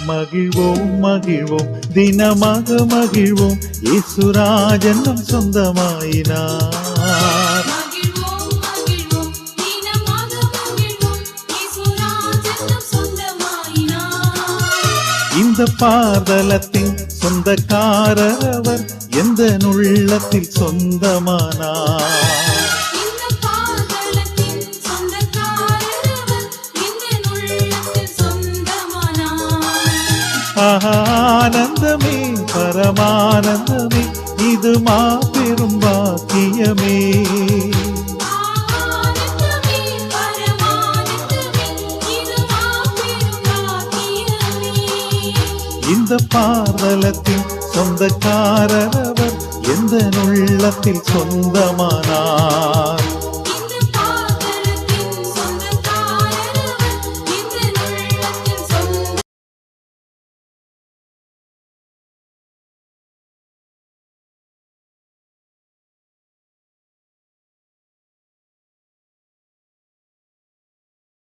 மகிழ்வோம் மகிழ்வோம் தினமாக மகிழ்வோம் இயேசுராஜன் நம் சொந்தமாயினார். இந்த பாதலத்தின் சொந்தக்காரர் அவர் எந்த உள்ளத்தில் சொந்தமானார். ஆனந்தமே பரமானந்தமே இது மாபெரும் பாக்கியமே. இந்த பாதலத்தின் சொந்தக்காரர் அவர் எந்த உள்ளத்தில் சொந்தமானார்.